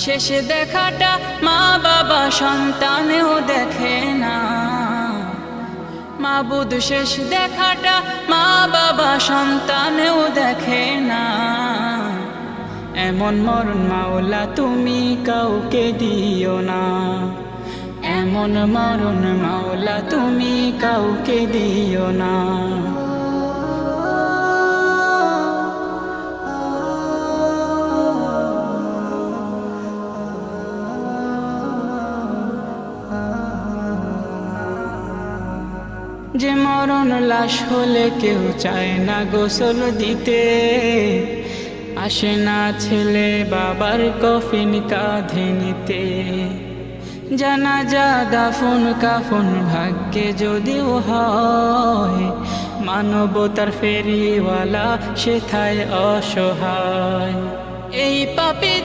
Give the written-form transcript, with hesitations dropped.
শেষে দেখাটা মা বাবা সন্তানেও দেখে না। মাবুদ শেষ দেখাটা মা বাবা সন্তানেও দেখে না। এমন মরণ মাওলা তুমি কাউকে দিও না। এমন মরণ মাওলা তুমি কাউকে দিও না। যে মরণ লাশ হলে কেউ চায় না গোসল দিতে, আসে না ছেলে বাবার কফিন কাঁধে নিতে। জানাজা দাফন কাফন ভাগ্যে যদিও হয়, মানবতার ফেরিওয়ালা সেথায় অসহায়। এই পাপী